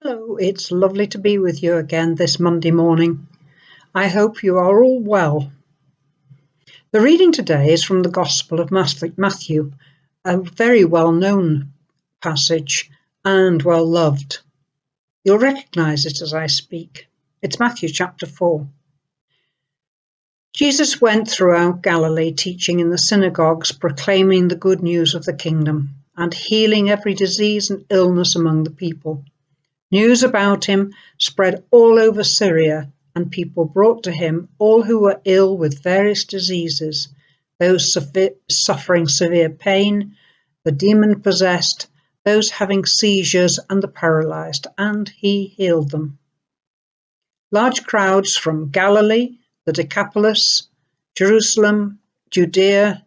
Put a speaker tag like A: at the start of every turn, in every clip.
A: Hello, it's lovely to be with you again this Monday morning. I hope you are all well. The reading today is from the Gospel of Matthew, a very well-known passage and well-loved. You'll recognise it as I speak. It's Matthew chapter 4. Jesus went throughout Galilee, teaching in the synagogues, proclaiming the good news of the kingdom, and healing every disease and illness among the people. News about him spread all over Syria, and people brought to him all who were ill with various diseases, those suffering severe pain, the demon-possessed, those having seizures, and the paralyzed, and he healed them. Large crowds from Galilee, the Decapolis, Jerusalem, Judea,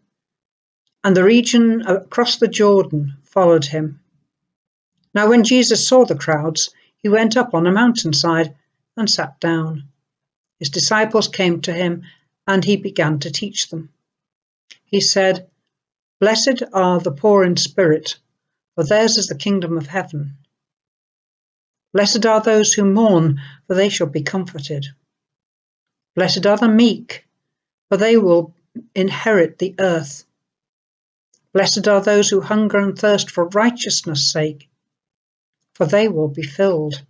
A: and the region across the Jordan followed him. Now when Jesus saw the crowds, he went up on a mountainside and sat down. His disciples came to him, and he began to teach them. He said, "Blessed are the poor in spirit, for theirs is the kingdom of heaven. Blessed are those who mourn, for they shall be comforted. Blessed are the meek, for they will inherit the earth. Blessed are those who hunger and thirst for righteousness' sake, for they will be filled.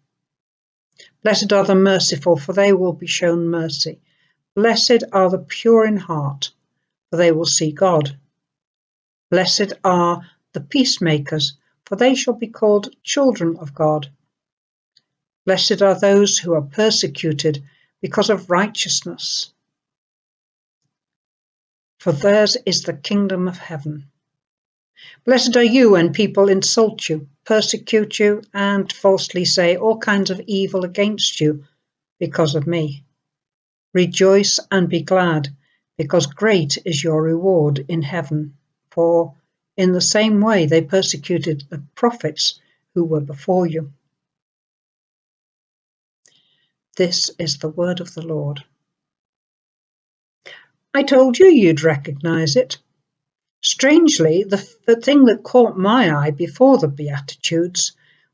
A: Blessed are the merciful, for they will be shown mercy. Blessed are the pure in heart, for they will see God. Blessed are the peacemakers, for they shall be called children of God. Blessed are those who are persecuted because of righteousness, for theirs is the kingdom of heaven. Blessed are you when people insult you, persecute you, and falsely say all kinds of evil against you because of me. Rejoice and be glad, because great is your reward in heaven. For in the same way they persecuted the prophets who were before you." This is the word of the Lord. I told you you'd recognize it. Strangely, the thing that caught my eye before the Beatitudes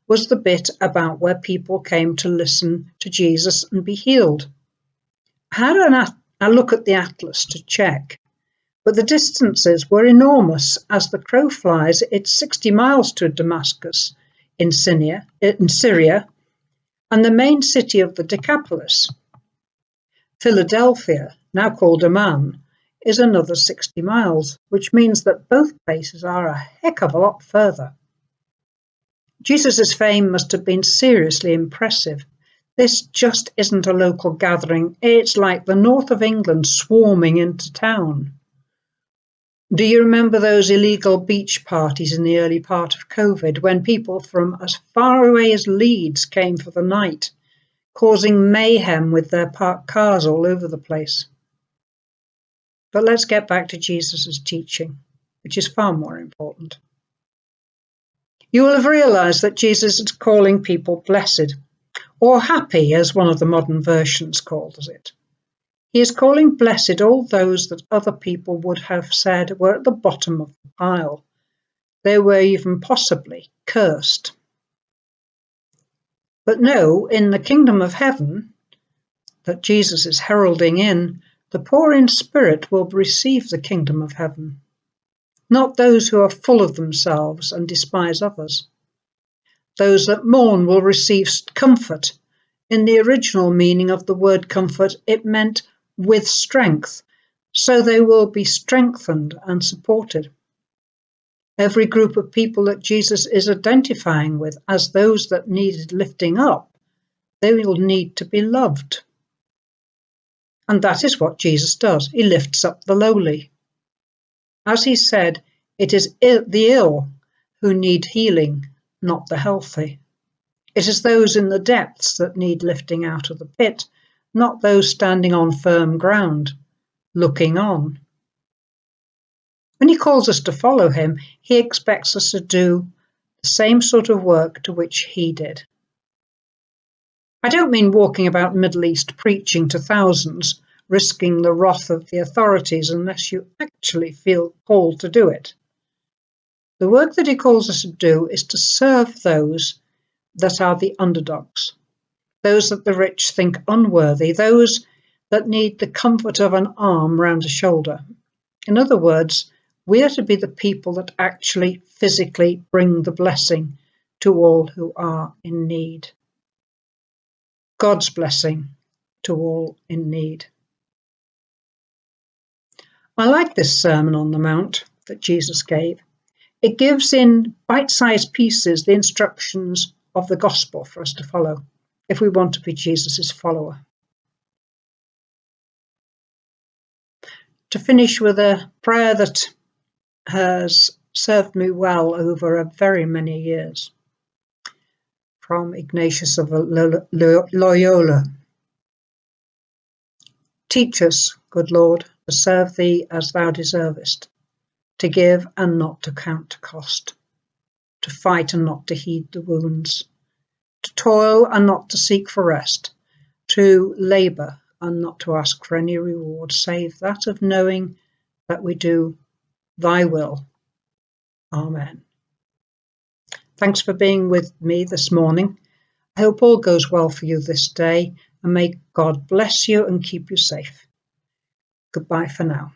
A: was the bit about where people came to listen to Jesus and be healed. I had a look at the atlas to check, but the distances were enormous. As the crow flies, it's 60 miles to Damascus in Syria, and the main city of the Decapolis, Philadelphia, now called Amman, is another 60 miles, which means that both places are a heck of a lot further. Jesus' fame must have been seriously impressive. This just isn't a local gathering. It's like the north of England swarming into town. Do you remember those illegal beach parties in the early part of COVID when people from as far away as Leeds came for the night, causing mayhem with their parked cars all over the place? But let's get back to Jesus' teaching, which is far more important. You will have realized that Jesus is calling people blessed, or happy, as one of the modern versions calls it. He is calling blessed all those that other people would have said were at the bottom of the pile. They were even possibly cursed. But no, in the kingdom of heaven that Jesus is heralding in, the poor in spirit will receive the kingdom of heaven, not those who are full of themselves and despise others. Those that mourn will receive comfort. In the original meaning of the word comfort, it meant with strength, so they will be strengthened and supported. Every group of people that Jesus is identifying with as those that needed lifting up, they will need to be loved. And that is what Jesus does. He lifts up the lowly. As he said, it is the ill who need healing, not the healthy. It is those in the depths that need lifting out of the pit, not those standing on firm ground, looking on. When he calls us to follow him, he expects us to do the same sort of work to which he did. I don't mean walking about Middle East preaching to thousands, risking the wrath of the authorities unless you actually feel called to do it. The work that he calls us to do is to serve those that are the underdogs, those that the rich think unworthy, those that need the comfort of an arm round a shoulder. In other words, we are to be the people that actually physically bring the blessing to all who are in need. God's blessing to all in need. I like this Sermon on the Mount that Jesus gave. It gives in bite-sized pieces the instructions of the gospel for us to follow if we want to be Jesus' follower. To finish with a prayer that has served me well over a very many years, from Ignatius of Loyola. Teach us, good Lord, to serve thee as thou deservest, to give and not to count cost, to fight and not to heed the wounds, to toil and not to seek for rest, to labour and not to ask for any reward save that of knowing that we do thy will. Amen. Thanks for being with me this morning. I hope all goes well for you this day, and may God bless you and keep you safe. Goodbye for now.